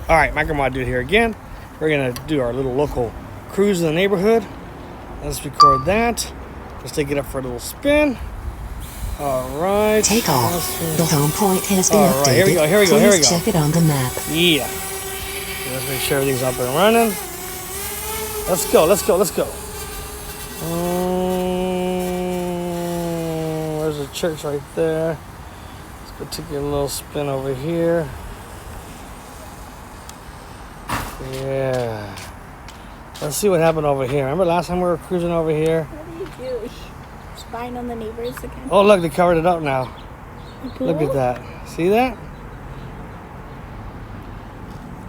All right, Micromod Dude here again. We're gonna do our little local cruise in the neighborhood. Let's record that. Let's take it up for a little spin. All right. Take off. The home point has been updated. All right, here we go. Please check it on the map. Yeah. Let's make sure everything's up and running. Let's go. There's a church right there. Let's go take a little spin over here. Yeah. Let's see what happened over here. Remember last time we were cruising over here? What do you do? Spying on the neighbors again? Oh, look, they covered it up now. Look at that. See that?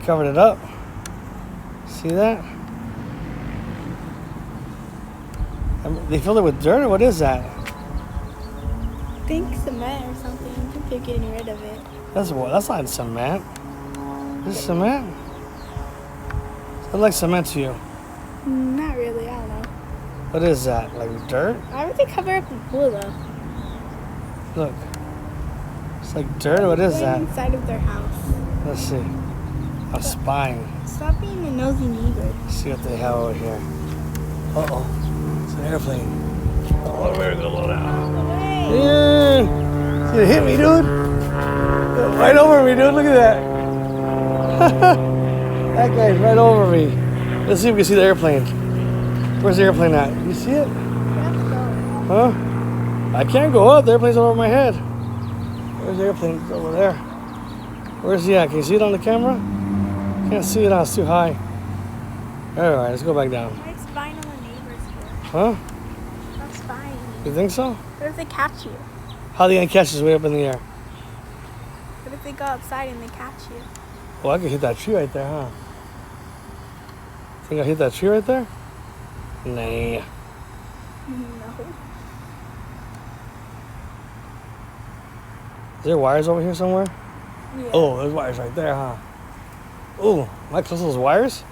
Covered it up. See that? They filled it with dirt, or what is that? I think cement or something. I think they're getting rid of it. That's not cement. Is this cement? It looks like cement to you. Not really, I don't know. What is that? Like dirt? Why would they cover up the pool though? Look. It's like dirt. What is that? Inside of their house. Let's see. I'm spying. Stop being a nosy neighbor. Let's see what they have over here. Uh-oh. It's an airplane. Oh, we're gonna go down. Yeah. It hit me, dude. Right over me, dude. Look at that. That guy's right over me. Let's see if we can see the airplane. Where's the airplane at? You see it? Huh? I can't go up. The airplane's over my head. Where's the airplane? It's over there. Where's he at? Can you see it on the camera? Can't see it. It's too high. All right, let's go back down. Why spying on the neighbors here? Huh? Stop spying. You think so? What if they catch you? How are they gonna catch us way up in the air? What if they go outside and they catch you? Well, I could hit that tree right there, huh? Think I hit that tree right there? Nah. No. Is there wires over here somewhere? Yeah. Oh, there's wires right there, huh? Oh, am I close to those wires?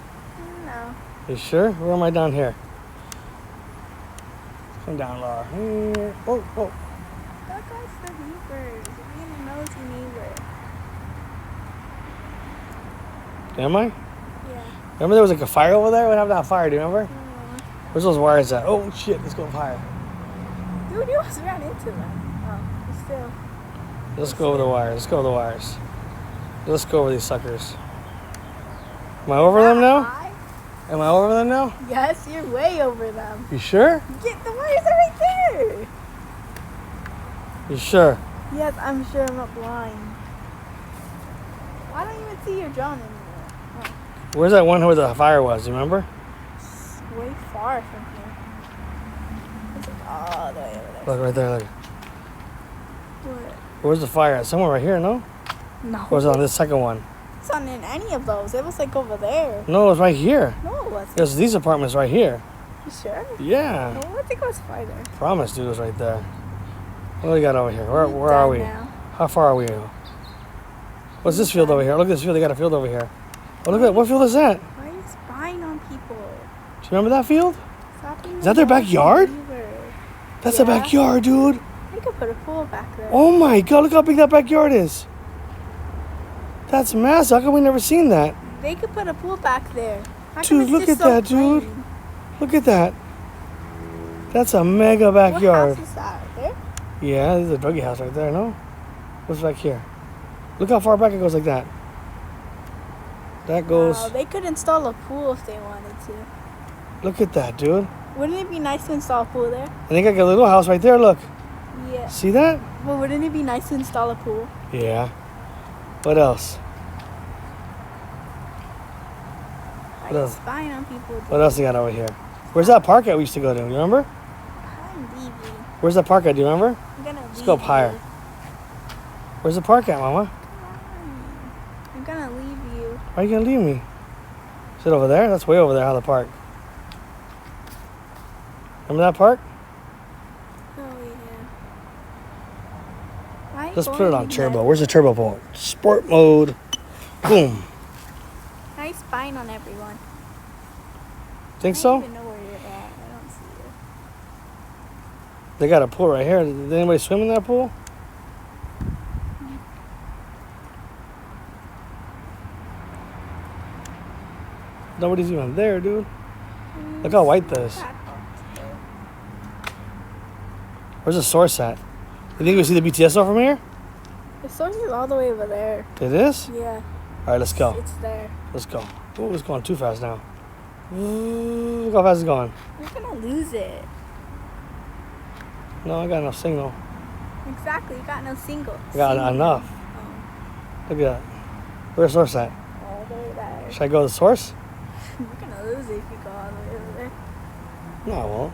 No. You sure? Where am I down here? Come down, Laura. Here. Oh. That guy's the neighbors. You're being a nosy neighbor. Am I? Yeah. Remember there was like a fire over there? What happened to that fire? Do you remember? No. Where's those wires at? Oh, shit. Let's go higher. Dude, you almost ran into them. Oh, still. Let's go over the wires. Let's go over these suckers. Am I over them now? High? Am I over them now? Yes, you're way over them. You sure? Get the wires are right there. You sure? Yes, I'm sure I'm not blind. I don't even see your drone anymore. Oh, Where's that one where the fire was? Do you remember? it's way far from here. It's like all the way over there. Look right there. Look. What? Where's the fire at? Somewhere right here, no? No. Or was it on this second one? It's not in any of those. It was like over there. No, it was right here. No, it wasn't. It was these apartments right here. You sure? Yeah. No, I think it was farther. Promise, dude, it was right there. What do we got over here? Where It's are done we? now. How far are we? What's this field over here? Look at this field. They got a field over here. Oh, look at that. What field is that? Why are you spying on people? Do you remember that field? Stop being Is that their a nosy backyard? neighbor. That's Yeah. a backyard, dude. They could put a pool back there. Oh my God, look how big that backyard is. That's massive. How come we never seen that? They could put a pool back there. How come Dude, it's look just at so that, dude. plain? Look at that. That's a mega backyard. What house is that? There? Yeah, there's a druggie house right there, no? What's back here? Look how far back it goes like that. That goes... Wow, they could install a pool if they wanted to. Look at that, dude. Wouldn't it be nice to install a pool there? And they got a little house right there, look. Yeah. See that? But wouldn't it be nice to install a pool? Yeah. What else? Why What are you else? spying on people? What else they got over here? Where's that park at we used to go to? You remember? I'm leaving. Where's that park at? Do you remember? I'm gonna Let's go up higher. Where's the park at, Mama? I'm gonna leave you. Why are you gonna leave me? Is it over there? That's way over there, how the park. Remember that park? Oh yeah. Why are you Let's put it going on in turbo. there? Where's the turbo pole? Sport mode. Boom. Why are you spying on everyone? Think I so? don't even know where you're at. I don't see you. They got a pool right here. Did anybody swim in that pool? Nobody's even there, dude. Look how white this is. Where's the source at? You think we see the BTS off from here? The source is all the way over there. It is? Yeah. Alright, let's go. It's there. Let's go. Oh, it's going too fast now. Ooh, look how fast it's going. You're gonna lose it. No, I got enough signal. Exactly. You got no single. I got enough. Oh, Look at that. Where's the source at? all the way there. Should I go to the source? You're gonna lose it if you go all the way over there. No, I won't.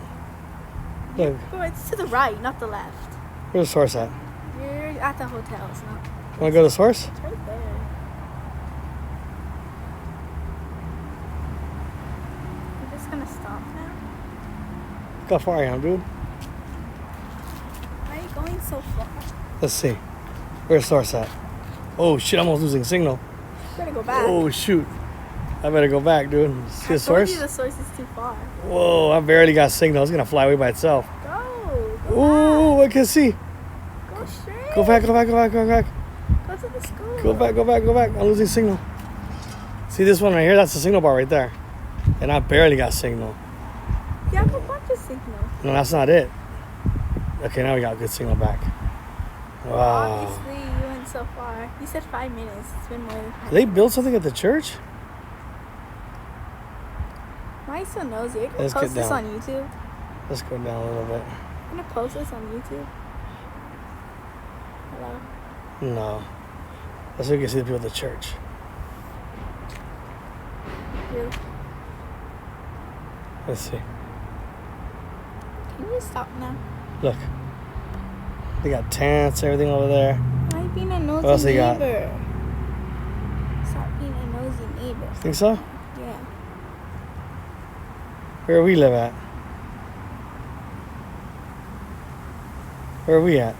Look, Go, it's to the right, not the left. where's the source at? You're at the hotel. It's not. Want to go to the source? It's right there. You're just gonna stop now? Look how far I am, dude. Why are you going so far? Let's see. Where's the source at? Oh, shit, I'm almost losing signal. You better go back. Oh, shoot. I better go back, dude. See I the told source? you the source is too far. Whoa, I barely got signal. It's going to fly away by itself. Go. Ooh, I can see. Go straight. Go back, go back, go back, go back. Go to the school. Go back, go back, go back. I'm losing signal. See this one right here? That's the signal bar right there. And I barely got signal. You have a bunch of signal. No, that's not it. Okay, now we got good signal back. Wow. Obviously, you went so far. You said 5 minutes. It's been more than 5 Did they build something at the church? Why are you so nosy? Are you going Let's to get post this down. on YouTube? Let's go down a little bit. I'm going to post this on YouTube. Hello? No. Let's see if we can see the people at the church. You. Let's see. Can you stop now? Look. They got tents, everything over there. Why are you being a nosy What else they got? neighbor? Stop being a nosy neighbor. Think so? Yeah. Where we live at? Where are we at?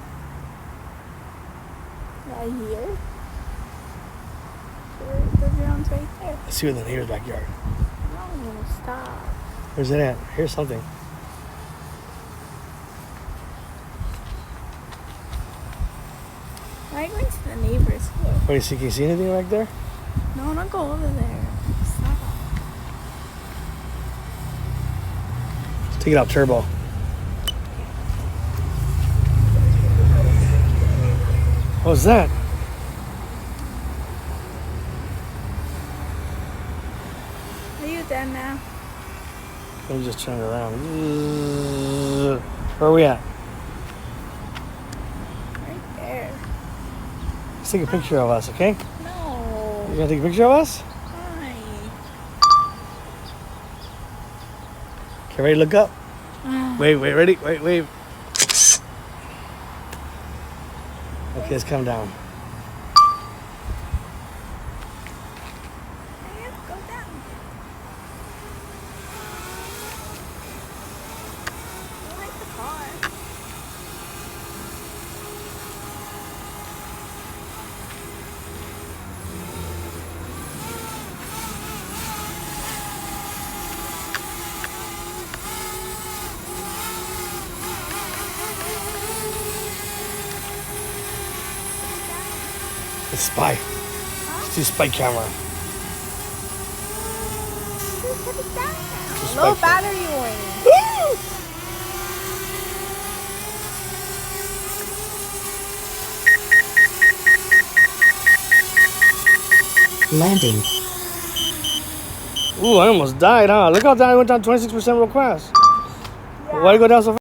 Right here. The ground's right there. Let's see where the neighbor's backyard. No, stop. Where's it at? Here's something. Why are you going to the neighbor's for? What do you see? Can you see anything back there? No, don't go over there. Stop. Take it out turbo. What was that? Are you done now? Let me just turn it around. Where are we at? Right there. Let's take a picture of us, okay? No. You gonna take a picture of us? Why? Okay, ready to look up? Wait, ready? Wait. Okay, let's come down. I have to go down. I like the car. The spy. See spy camera. Put it down. Just Low like battery warning. Landing. Ooh, I almost died, huh? Look how down I went down 26% real fast. Yeah. Why'd it go down so fast?